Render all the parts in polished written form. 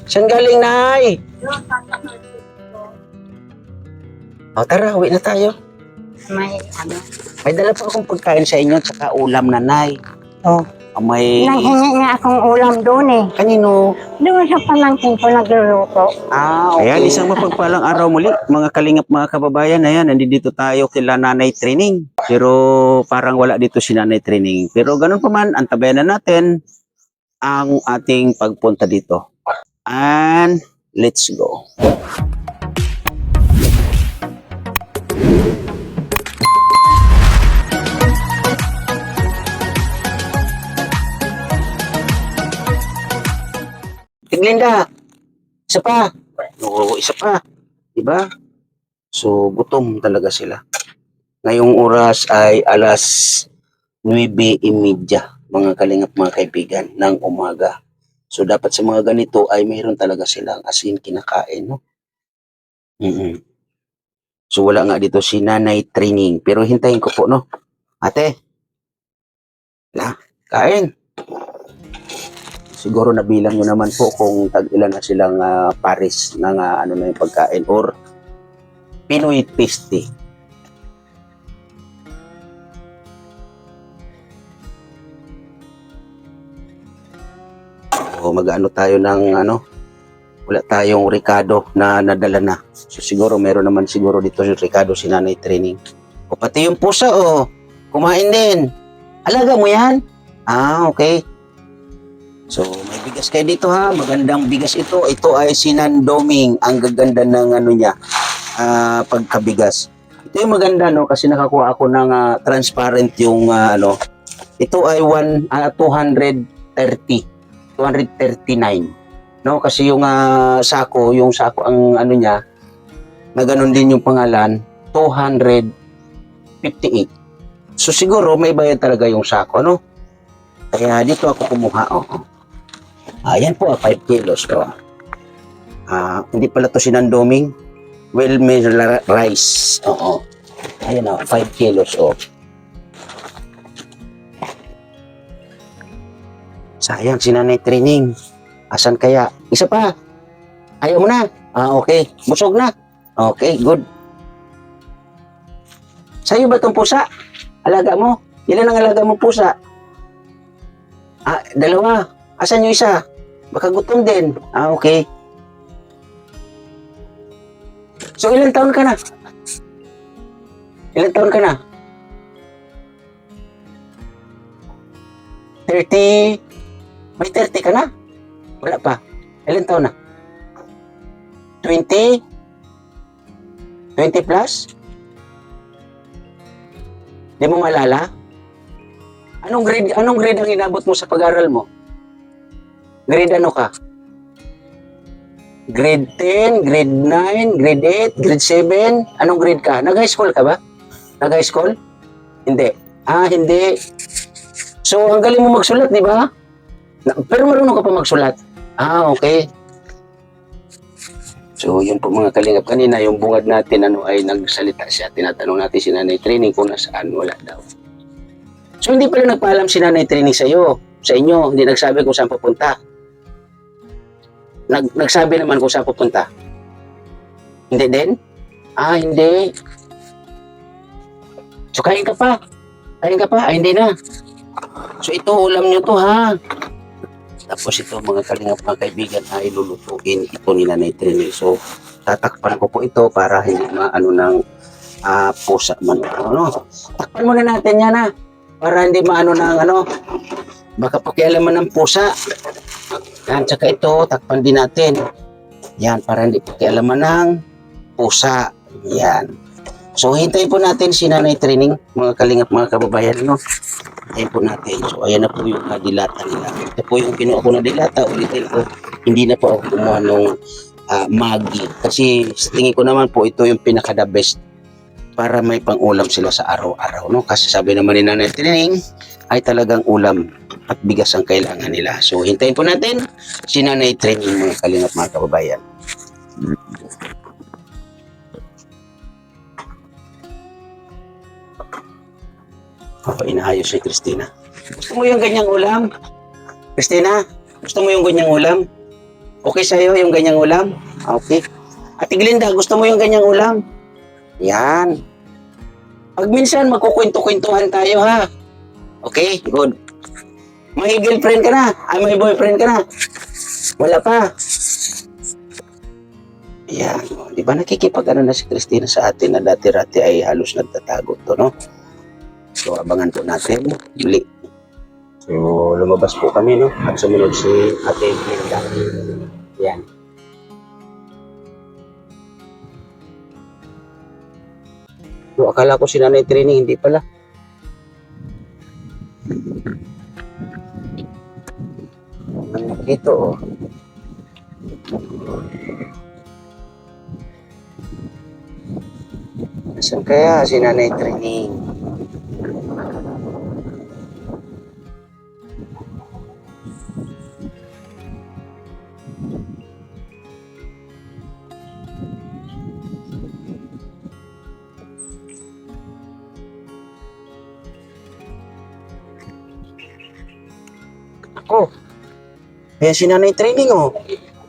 Saan galing, Nay? O, tara, uwi na tayo. May ano. May dala pa akong pagkain sa inyo, tsaka ulam, Nanay. Oh. May... Nanghingi nga akong ulam doon eh. Kanino? Doon sa pamangkin ko nagluluto. Okay. Ayan, isang mapagpalang araw muli, mga kalingap, mga kababayan. Ayan, nandito tayo kila Nanay Training. Pero parang wala dito si Nanay Training. Pero ganun pa man, antabayan na natin ang ating pagpunta dito. And let's go. Tiglinda, isa pa. Oo, isa pa. Diba? So, gutom talaga sila. Ngayong oras ay alas 9:30, mga kalingap, mga kaibigan, ng umaga. So, dapat sa mga ganito ay mayroon talaga silang asin kinakain, no? So, wala nga dito si Nanay Training. Pero hintayin ko po, no? Ate, kain. Siguro nabilang nyo naman po kung tag-ilan na silang pares ng ano na yung pagkain or Pinoy tasty. O mag-ano tayo ng ano, wala tayong Ricardo na nadala na. So siguro meron naman siguro dito yung Ricardo si Nanay Training. O pati yung pusa kumain din. Alaga mo yan? Okay. So, may bigas kayo dito ha. Magandang bigas ito. Ito ay sinandoming. Ang gaganda ng ano niya, pagkabigas. Ito yung maganda, no? Kasi nakakuha ako ng transparent yung ano. Ito ay 239. No? Kasi yung sako ang ano niya, na ganun din yung pangalan, 258. So, siguro may bayad talaga yung sako, no? Kaya dito ako kumuha. Ayan po, 5 kilos to. Hindi pala to sinandoming. Well-made rice. Oo. Ayan 5 kilos. Sayang, si Nanay Training. Asan kaya? Isa pa. Ayaw mo na. Okay. Busog na. Okay, good. Sa'yo ba itong pusa? Alaga mo? Ilan ang alaga mo pusa? 2. Asan yung isa? Baka gutom din. Okay. So, ilang taon ka na? Ilang taon ka na? 30? May 30 ka na? Wala pa. Ilang taon na? 20? 20 plus? Di mo malala? Anong grade ang inabot mo sa pag-aral mo? Grade ano ka? Grade 10, grade 9, grade 8, grade 7? Anong grade ka? Nag-high school ka ba? Nag-high school? Hindi. Hindi. So, ang galing mo magsulat, di ba? Pero marunong ka pa magsulat. Okay. So, yun po mga kalingap. Kanina, yung bungad natin ay nagsalita siya. Tinatanong natin si Nanay Training kung nasaan, wala daw. So, hindi pala nagpaalam si Nanay Training sa inyo. Hindi nagsabi kung saan pupunta. Nagsabi naman kung saan pupunta. Hindi din? Hindi. So, kain ka pa. Hindi na. So, ito, ulam nyo to, ha? Tapos ito, mga kalingap, mga kaibigan, ay lulutuin ito ni Nanay Training. So, tatakpan ko po ito para hindi maano ng pusa man. Takpan muna natin yan, ha? Para hindi maano ng baka pakialaman ng pusa. Yan, tsaka ito, takpan din natin. Yan, para hindi pakialaman ng pusa. Yan. So, hintayin po natin si Nanay Training, mga kalingap, mga kababayan, no? Hintayin po natin. So, ayan na po yung dilata nila. Ito po yung kinuha ko na dilata. Ulitin ko, hindi na po ako kumuha ng Maggi. Kasi, tingin ko naman po, ito yung pinaka-the best para may pang-ulam sila sa araw-araw, no? Kasi sabi naman ni Nanay Training ay talagang ulam at bigas ang kailangan nila. So, hintayin po natin si Nanay Training, mga kalingap, mga kababayan. Inaayos si Christina. Gusto mo yung ganyang ulam? Christina, gusto mo yung ganyang ulam? Okay sa'yo yung ganyang ulam? Okay. Ate Glinda, gusto mo yung ganyang ulam? Yan. Pag minsan, magkukwento-kwentuhan tayo, ha? Okay, good. May girlfriend ka na? Ay, may boyfriend ka na? Wala pa. Yan. Di ba nakikipag-ano na si Christina sa atin na dati-rati ay halos nagtatago to, no? So, abangan po natin. Muli. So, lumabas po kami, no? At sumunod si Ate Glinda. Yan. So, akala ko si Nanay Training, hindi pala. Ito, oh. Nasaan kaya si Nanay Training? Ako. Kaya si Nanay Training, oh.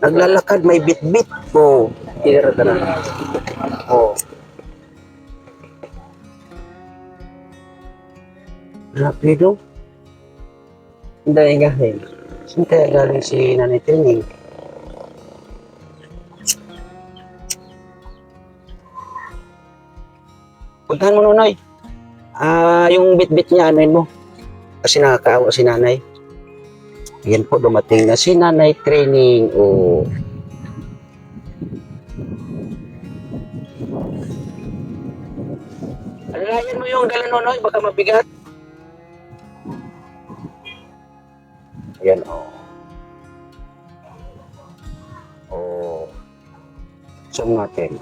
Naglalakad, may bit-bit. Oh. Tira ka na. Oh. Rapido. Hindi galing. Saan kaya galing si Nanay Training? Puntahan mo, Nonoy. Yung bit-bit niya, anuin mo. Kasi nakakaawa si Nanay. Yan po, dumating na si Nanay Training. Oh. Alalayan mo yung dala, Nonoy. Baka mabigat. Ayan, oh. Oh. Zoom natin.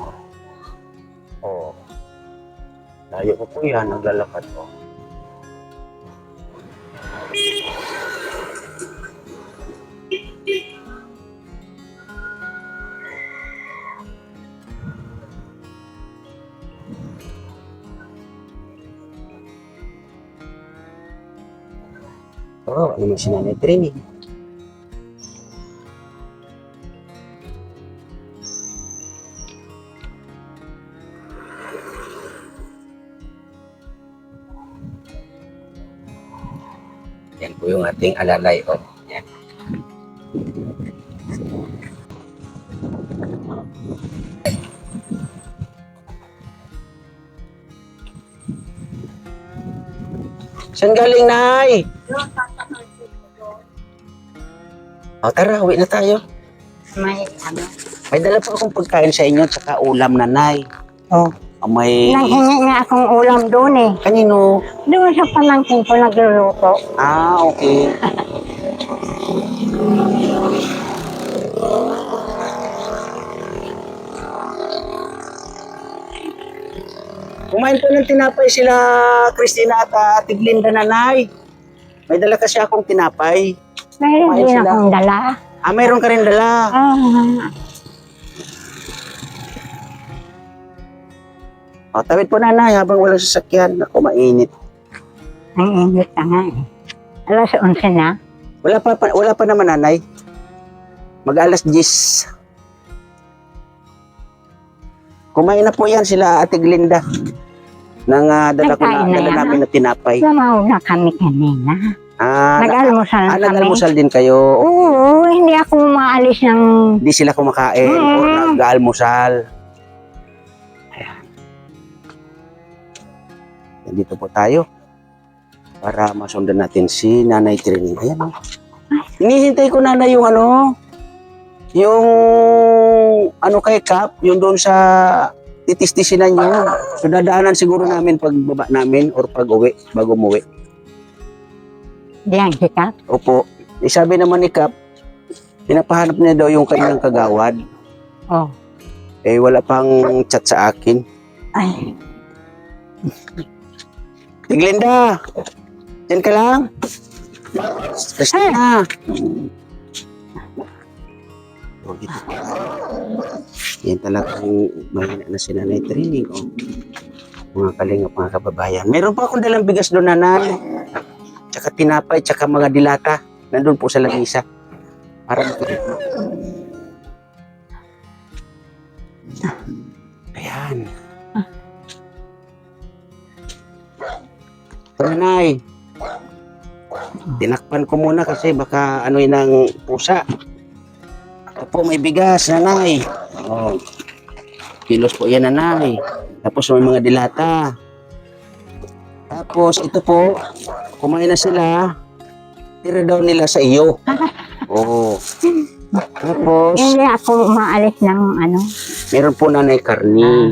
Oh. Layo ko po yan. Naglalakad po. Oo, ano naman si Nanay Training. Yan po yung ating alalay. Oh. Yan. Saan galing, Nay? O, tara, uwi na tayo. May ano. May dala po akong pagkain sa inyo, tsaka ulam, Nanay. Oh. May... Nanghingi nga akong ulam doon eh. Kanino? Doon sa pamangkin ko nagluluto. Okay. Kumain po ng tinapay sila, Christina at Ate Glinda, Nanay. May dala kasi akong tinapay. Mayroon Kumain din sila. akong dala. Mayroon ka rin dala. Tawid po, Nanay, habang walang sasakyan. Ako, mainit. Ang init na nga eh. Alas 11 na. Wala pa naman, Nanay. Mag-alas 10. Kumain na po yan sila, Ate Glinda. Nang dala Nagkain na yan, namin na tinapay. Namaw na kami kanina. Nag-almusal na kami. Nag-almusal din kayo. Oo, hindi ako maalis ng... Hindi sila kumakain o nag-almusal. Ayan. Nandito po tayo para masundan natin si Nanay Training. Ayan, o. Hinihintay ko, Nanay, yung kay Kap, yung doon sa titis-tisinan nyo. So dadaanan siguro namin pag baba namin or pag uwi, bago umuwi. Diyan kita. Opo. Sabi naman ni Kap, pinapahanap niya daw yung kanyang kagawad. Oh. Wala pang chat sa akin. Ay. Glinda, dyan ka lang. Christina. Yan talagang mahina na si Nanay Training. Mga kalingap, mga kababayan. Meron pa akong dalang bigas doon, Nanay. Tsaka tinapay, tsaka mga dilata. Nandun po sa lamisa. Para Nanay, tinakpan ko muna kasi baka ano yun ang pusa. Ito po, may bigas, nanay. Oh. Kilos po yan, nanay. Tapos may mga dilata. Tapos ito po, kumain na sila. Tira daw nila sa iyo. Oo. Tapos, Hindi ako maalis ng ano. meron po nanay karni.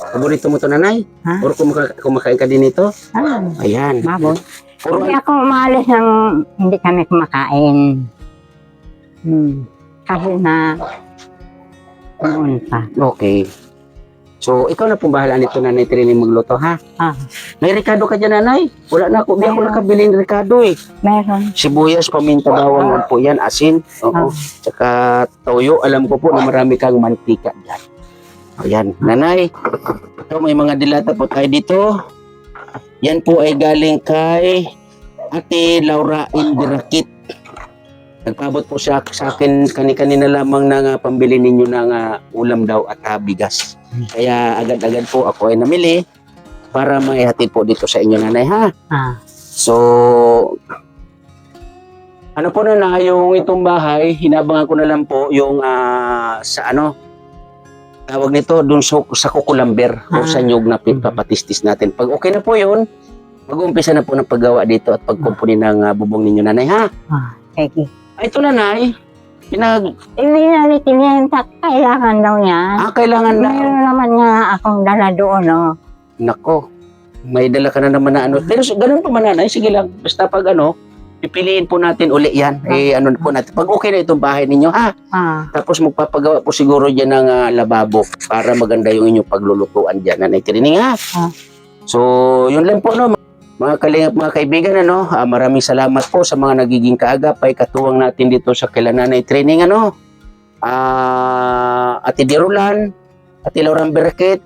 Paborito mo to, nanay? Ha? Puro kumakain ka din ito? Ah, Ayan. baboy. Puro Hindi ako maalis ng hindi kami kumakain. Kasi na noon pa. Okay. So, ikaw na pong bahala nito, nanay Trini, magluto, ha? Ah, May rekado ka dyan, nanay? Wala na ako. Di ako nakabili ng rekado, eh. meron. Sibuyas, paminta, bawang, wag po yan, asin. Oo. Tsaka toyo. Alam ko po na marami kang mantika dyan. Ayan, nanay. Ito, may mga dilata po tayo dito. Yan po ay galing kay Ate Laura Indirakit. Nagpabot po siya sa akin kanina lamang na pambili ninyo ng ulam daw at bigas. Kaya agad-agad po ako ay namili para maihatid po dito sa inyo, nanay, ha? Ah, So, ano po na yung itong bahay, hinabangan ko na lang po yung sa ano, tawag nito, dun sa kukulamber o sa nyug na papatistis natin. Pag okay na po yun, mag-umpisa na po ng paggawa dito at pagkumpuni ng bubong ninyo, nanay, ha? sige. Ito, nanay, Hindi na rin tinenta. Kailangan daw niya. kailangan na. Meron naman nga akong dala doon, no? Nako, may dala ka na naman na ano. Pero ganun pa man, nanay, sige lang, basta pag ano, pipiliin po natin uli yan. Ano po natin, pag okay na itong bahay ninyo, ha? Tapos magpapagawa po siguro dyan ng lababo para maganda yung inyong paglulutuan dyan, nanay Trini, ha? So, yun lang po, no? Mga kalingap, mga kaibigan, ano, maraming salamat po sa mga nagiging kaagapay, katuwang natin dito sa kila Nanay Training, ano, Ate Dirulan, Ate Laurang Berket,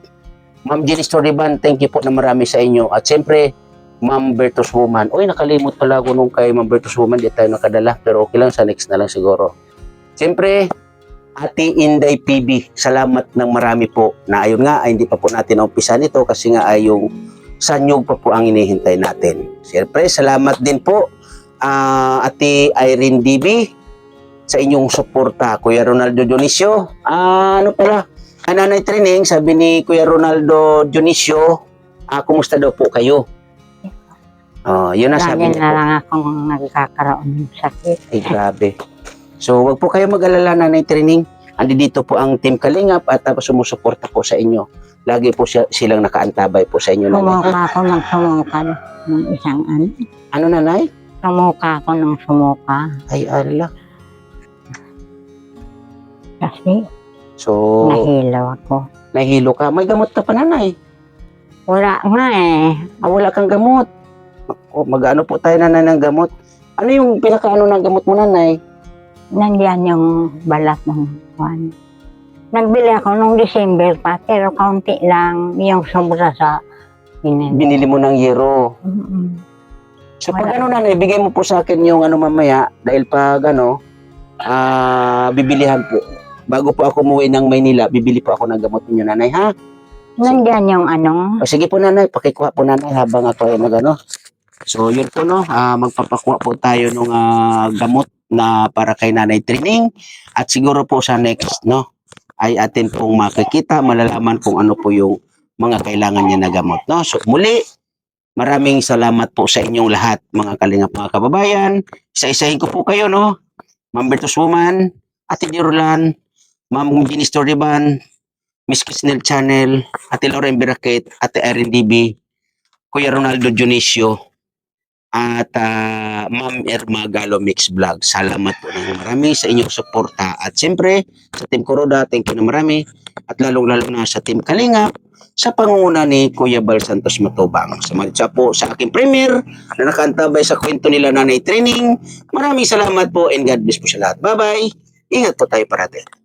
Ma'am Jenny Storiban, thank you po na marami sa inyo. At siyempre, Ma'am Bertus Woman. Uy, nakalimot pala ako nung kay Ma'am Bertus Woman, di tayo nakadala, pero okay lang, sa next na lang siguro. Siyempre, Ate Inday PB, salamat ng marami po na ayun nga, ay hindi pa po natin naumpisan ito kasi nga ay yung sanyog pa po ang inihintay natin. Siyempre, salamat din po Ate Irene DB sa inyong suporta. Kuya Ronaldo Dionisio. Ano pala? Nanay Training, sabi ni Kuya Ronaldo Dionisio, kumusta daw po kayo? Yun na sabi Lagi niya na po. lang akong nagkakaroon ng sakit. Ay, grabe. So, wag po kayo mag-alala, Nanay Training. Andi dito po ang Team Kalingap at sumusuporta po sa inyo. Lagi po silang nakaantabay po sa inyo, nanay. Sumuka ako ng sumuka ng isang ano. Ano, nanay? Sumuka ako ng sumuka. Ay, ala. Kasi So, nahilaw ako. nahilo ka. May gamot ka pa, nanay. Wala nga eh. Wala kang gamot. Ako, mag-ano po tayo, nanay, ng gamot. Ano yung pinakaano ng gamot mo, nanay? Nandiyan yung balat ng buwan. Nagbili ako nung December pa, pero kaunti lang yung sobra sa binili. Binili mo ng yero. So, pag ano, nanay, bigay mo po sa akin yung ano mamaya, dahil pag ano, bibilihan po. Bago po ako umuwi ng Maynila, bibili po ako ng gamot ninyo, nanay, ha? Nandiyan yung ano. O, sige po, nanay, pakikuha po, nanay, habang ako ay mag-ano. So, yun po, no, magpapakuha po tayo ng gamot na para kay Nanay Training. At siguro po sa next, no, ay atin pong makikita, malalaman kung ano po yung mga kailangan niya na gamot, no? So, muli, maraming salamat po sa inyong lahat, mga kalingap, mga kababayan. Isa-isahin ko po kayo, no? Ma'am Bertus Woman, Ate Dirulan, Ma'am Jenny Storiban, Miss Kisnel Channel, Ate Laura Emberakit, Ate Irene DB, Kuya Ronaldo Dionisio, at Ma'am Irma Galo Mix Vlog. Salamat po ng marami sa inyong suporta. At siyempre, sa Team Kuroda, thank you na marami. At lalong-lalo na sa Team Kalingap, sa pangunguna ni Kuya Bal Santos Matubang. Sumadya po sa aking premier na nakaantabay sa kwento nila Nanay Training. Maraming salamat po and God bless po sa lahat. Bye-bye. Ingat po tayo parati.